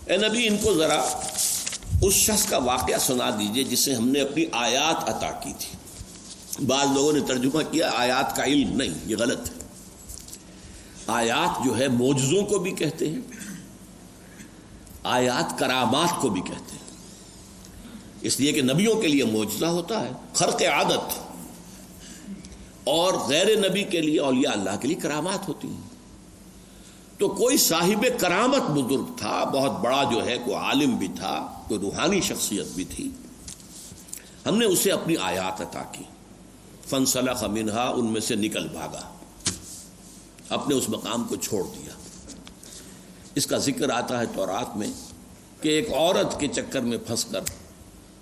اے نبی ان کو ذرا اس شخص کا واقعہ سنا دیجئے جسے ہم نے اپنی آیات عطا کی تھی۔ بعض لوگوں نے ترجمہ کیا آیات کا علم، نہیں، یہ غلط ہے۔ آیات جو ہے معجزوں کو بھی کہتے ہیں، آیات کرامات کو بھی کہتے ہیں، اس لیے کہ نبیوں کے لیے معجزہ ہوتا ہے، خرق عادت، اور غیر نبی کے لیے، اولیاء اللہ کے لیے کرامات ہوتی ہیں۔ تو کوئی صاحب کرامت بزرگ تھا، بہت بڑا جو ہے، کوئی عالم بھی تھا، کوئی روحانی شخصیت بھی تھی، ہم نے اسے اپنی آیات عطا کی۔ فانسلخ منہا، ان میں سے نکل بھاگا، اپنے اس مقام کو چھوڑ دیا۔ اس کا ذکر آتا ہے تورات میں کہ ایک عورت کے چکر میں پھنس کر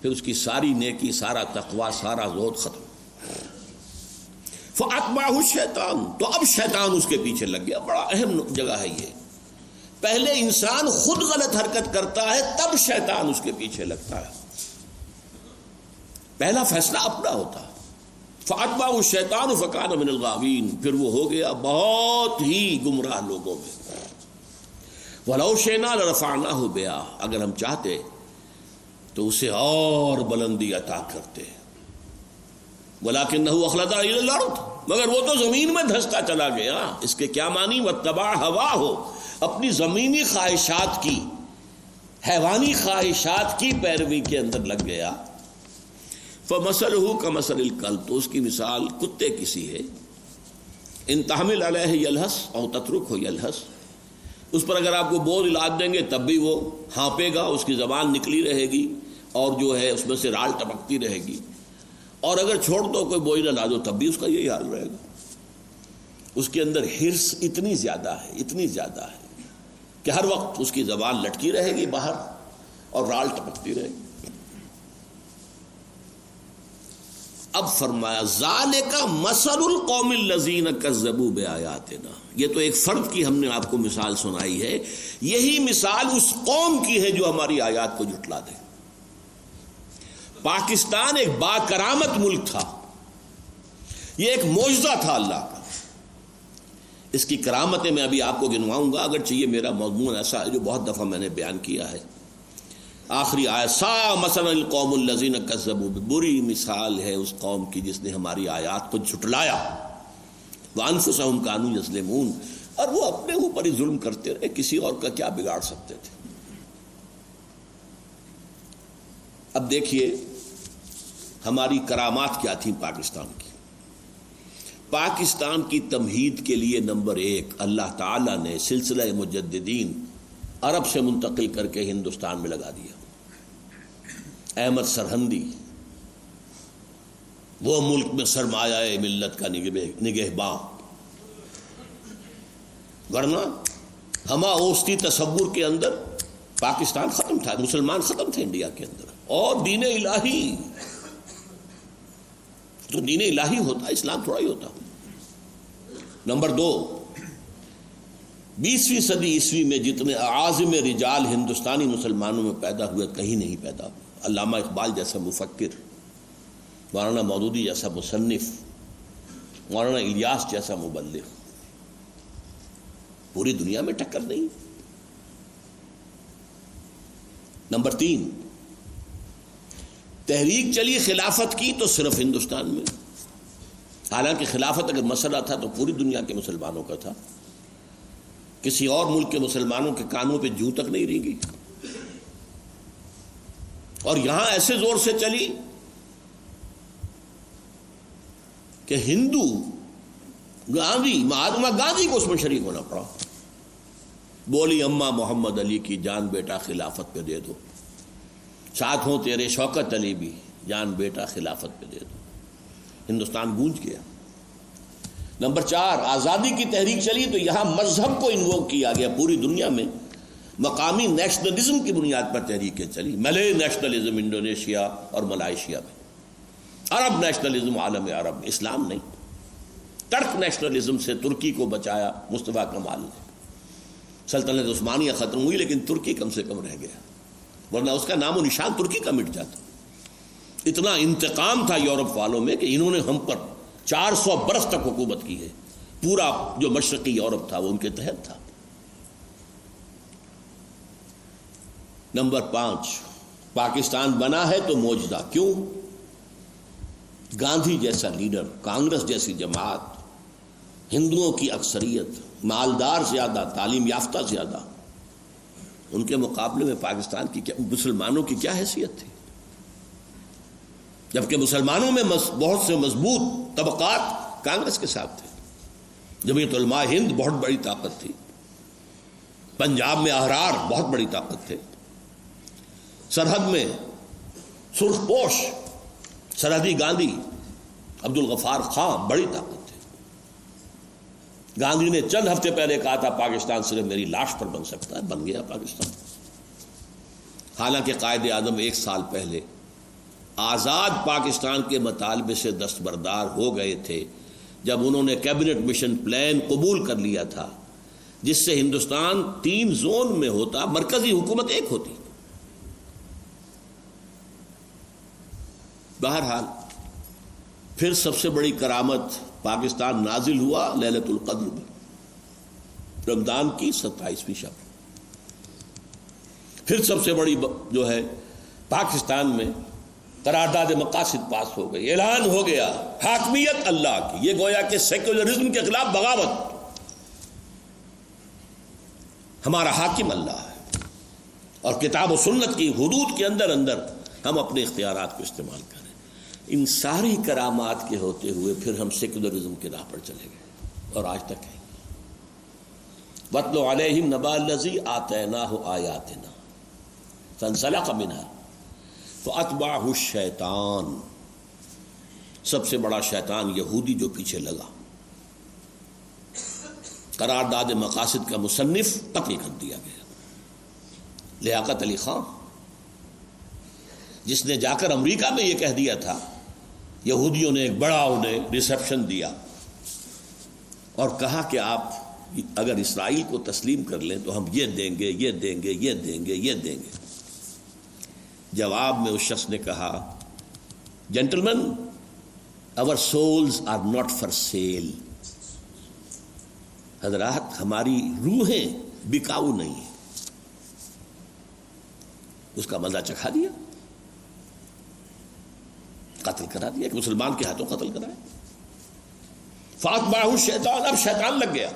پھر اس کی ساری نیکی، سارا تقوی، سارا زہد ختم۔ فَأَتْبَعَهُ الشَّيْطَانُ، تو اب شیطان اس کے پیچھے لگ گیا۔ بڑا اہم جگہ ہے یہ، پہلے انسان خود غلط حرکت کرتا ہے، تب شیطان اس کے پیچھے لگتا ہے، پہلا فیصلہ اپنا ہوتا ہے۔ فَأَتْبَعَهُ الشَّيْطَانُ فَكَانَ مِنَ الْغَاوِينَ، پھر وہ ہو گیا بہت ہی گمراہ لوگوں میں۔ وَلَوْ شِئْنَا لَرَفَعْنَاهُ بِهَا، اگر ہم چاہتے تو اسے اور بلندی عطا کرتے، وَلَكِنَّهُ أَخْلَدَ إِلَى الْأَرْضِ، مگر وہ تو زمین میں دھستا چلا گیا۔ اس کے کیا معنی؟ وَاتَّبَعَ هَوَاهُ، اپنی زمینی خواہشات کی، حیوانی خواہشات کی پیروی کے اندر لگ گیا۔ فَمَثَلُهُ كَمَثَلِ الْكَلْبِ، تو اس کی مثال کتے کی سی ہے۔ إِن تَحْمِلْ عَلَيْهِ يَلْهَثْ أَوْ تَتْرُكْهُ يَلْهَثْ، اس پر اگر آپ کو بوجھ لاد دیں گے تب بھی وہ ہانپے گا، اس کی زبان نکلی رہے گی اور جو ہے اس میں سے رال ٹپکتی رہے گی، اور اگر چھوڑ دو کوئی بوجھ نہ لادو تب بھی اس کا یہی حال رہے گا۔ اس کے اندر حرص اتنی زیادہ ہے، اتنی زیادہ ہے کہ ہر وقت اس کی زبان لٹکی رہے گی باہر اور رال ٹپکتی رہے گی۔ اب فرمایا ذالک مثل القوم الذین کذبوا بآیاتنا، یہ تو ایک فرد کی ہم نے آپ کو مثال سنائی ہے، یہی مثال اس قوم کی ہے جو ہماری آیات کو جھٹلا دے۔ پاکستان ایک با کرامت ملک تھا، یہ ایک معجزہ تھا اللہ کا، اس کی کرامتیں میں ابھی آپ کو گنواؤں گا، اگرچہ یہ میرا مضمون ایسا ہے جو بہت دفعہ میں نے بیان کیا ہے۔ آخری آیت سا مثلا القوم الذین کذبوا، بری مثال ہے اس قوم کی جس نے ہماری آیات کو جھٹلایا۔ وانفسہم کانوا یظلمون، اور وہ اپنے اوپر ہی ظلم کرتے رہے، کسی اور کا کیا بگاڑ سکتے تھے۔ اب دیکھیے ہماری کرامات کیا تھیں پاکستان کی۔ پاکستان کی تمہید کے لیے نمبر 1 اللہ تعالیٰ نے سلسلہ مجددین عرب سے منتقل کر کے ہندوستان میں لگا دیا۔ احمد سرہندی، وہ ملک میں سرمایہ ملت کا نگہباں، ورنہ ہما اوسطی تصور کے اندر پاکستان ختم تھا، مسلمان ختم تھے انڈیا کے اندر، اور دین الہی تو دین الہی ہوتا، اسلام تھوڑا ہی ہوتا۔ نمبر 2، 20ویں صدی عیسوی میں جتنے اعاظم رجال ہندوستانی مسلمانوں میں پیدا ہوئے کہیں نہیں پیدا ہوئے۔ علامہ اقبال جیسا مفکر، مولانا مودودی جیسا مصنف، مولانا الیاس جیسا مبلغ، پوری دنیا میں ٹکر نہیں۔ نمبر 3، تحریک چلی خلافت کی تو صرف ہندوستان میں، حالانکہ خلافت اگر مسئلہ تھا تو پوری دنیا کے مسلمانوں کا تھا، کسی اور ملک کے مسلمانوں کے کانوں پہ جوں تک نہیں رینگی، اور یہاں ایسے زور سے چلی کہ ہندو گاندھی، مہاتما گاندھی کو اس میں شریک ہونا پڑا۔ بولی اماں محمد علی کی جان بیٹا خلافت پہ دے دو، ساتھ ہوں تیرے شوکت علی بھی، جان بیٹا خلافت پہ دے دو۔ ہندوستان گونج گیا۔ نمبر 4، آزادی کی تحریک چلی تو یہاں مذہب کو انووک کیا گیا۔ پوری دنیا میں مقامی نیشنلزم کی بنیاد پر تحریکیں چلی، ملے نیشنلزم انڈونیشیا اور ملائیشیا میں، عرب نیشنلزم عالم عرب، اسلام نہیں۔ ترک نیشنلزم سے ترکی کو بچایا مصطفیٰ کمال نے، سلطنت عثمانیہ ختم ہوئی لیکن ترکی کم سے کم رہ گیا، ورنہ اس کا نام و نشان ترکی کا مٹ جاتا۔ اتنا انتقام تھا یورپ والوں میں کہ انہوں نے ہم پر 400 برس تک حکومت کی ہے، پورا جو مشرقی یورپ تھا وہ ان کے تحت تھا۔ نمبر 5، پاکستان بنا ہے تو معجزہ. کیوں؟ گاندھی جیسا لیڈر، کانگریس جیسی جماعت، ہندوؤں کی اکثریت، مالدار زیادہ، تعلیم یافتہ زیادہ، ان کے مقابلے میں پاکستان کی مسلمانوں کی کیا حیثیت تھی؟ جبکہ مسلمانوں میں بہت سے مضبوط طبقات کانگریس کے ساتھ تھے. جمعیت علماء ہند بہت بڑی طاقت تھی، پنجاب میں احرار بہت بڑی طاقت تھے، سرحد میں سرخ پوش سرحدی گاندھی عبد الغفار خان بڑی طاقت تھے. گاندھی نے چند ہفتے پہلے کہا تھا پاکستان صرف میری لاش پر بن سکتا ہے، بن گیا پاکستان. حالانکہ قائد اعظم 1 سال پہلے آزاد پاکستان کے مطالبے سے دستبردار ہو گئے تھے جب انہوں نے کیبنٹ مشن پلان قبول کر لیا تھا، جس سے ہندوستان 3 زون میں ہوتا، مرکزی حکومت ایک ہوتی. بہرحال پھر سب سے بڑی کرامت پاکستان نازل ہوا لیلۃ القدر میں، رمضان کی 27ویں شب. پھر سب سے بڑی جو ہے پاکستان میں قرارداد مقاصد پاس ہو گئی، اعلان ہو گیا حاکمیت اللہ کی. یہ گویا کہ سیکولرزم کے خلاف بغاوت. ہمارا حاکم اللہ ہے اور کتاب و سنت کی حدود کے اندر ہم اپنے اختیارات کو استعمال کریں. ان ساری کرامات کے ہوتے ہوئے پھر ہم سیکولرزم کی راہ پر چلے گئے اور آج تک ہیں. وَاتْلُ عَلَيْهِمْ نَبَأَ الَّذِي آتَيْنَاهُ آيَاتِنَا فَانسَلَخَ مِنْهَا فَأَتْبَعَهُ الشَّيْطَانُ. سب سے بڑا شیطان یہودی جو پیچھے لگا. قرارداد مقاصد کا مصنف قتل کر دیا گیا، لیاقت علی خان، جس نے جا کر امریکہ میں یہ کہہ دیا تھا. یہودیوں نے ایک بڑا انہیں ریسیپشن دیا اور کہا کہ آپ اگر اسرائیل کو تسلیم کر لیں تو ہم یہ دیں گے، یہ دیں گے، یہ دیں گے، یہ دیں گے. جواب میں اس شخص نے کہا، gentleman, our souls are not for sale. حضرات، ہماری روحیں بکاؤ نہیں ہیں. اس کا مزہ چکھا دیا، قتل کرا دیا، ایک مسلمان کے ہاتھوں قتل کرا. فاتبعہ الشیطان، اب شیطان لگ گیا.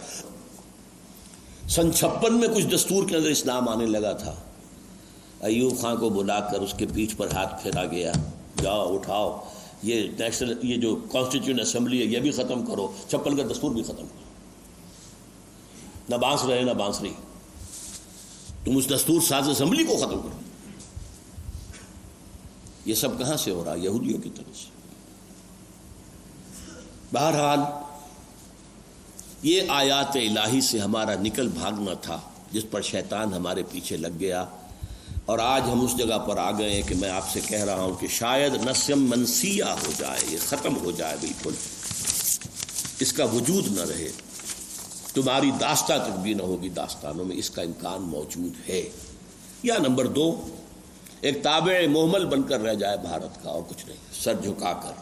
سن 56 میں کچھ دستور کے اندر اسلام آنے لگا تھا. ایوب خان کو بلا کر اس کے پیٹھ پر ہاتھ پھیرا گیا، جاؤ اٹھاؤ، یہ نیشنل، یہ جو کانسٹیٹیوشن اسمبلی ہے یہ بھی ختم کرو، 56 کا دستور بھی ختم کرو. نہ بانس رہے نہ بانسری، تم اس دستور ساز اسمبلی کو ختم کرو. یہ سب کہاں سے ہو رہا؟ یہودیوں کی طرف سے. بہرحال یہ آیات الہی سے ہمارا نکل بھاگنا تھا، جس پر شیطان ہمارے پیچھے لگ گیا. اور آج ہم اس جگہ پر آ گئے ہیں کہ میں آپ سے کہہ رہا ہوں کہ شاید نسیم منسیہ ہو جائے، یہ ختم ہو جائے، بالکل اس کا وجود نہ رہے. تمہاری داستان تک بھی نہ ہوگی، داستانوں میں اس کا امکان موجود ہے. یا نمبر 2، ایک تابع محمل بن کر رہ جائے بھارت کا، اور کچھ نہیں، سر جھکا کر.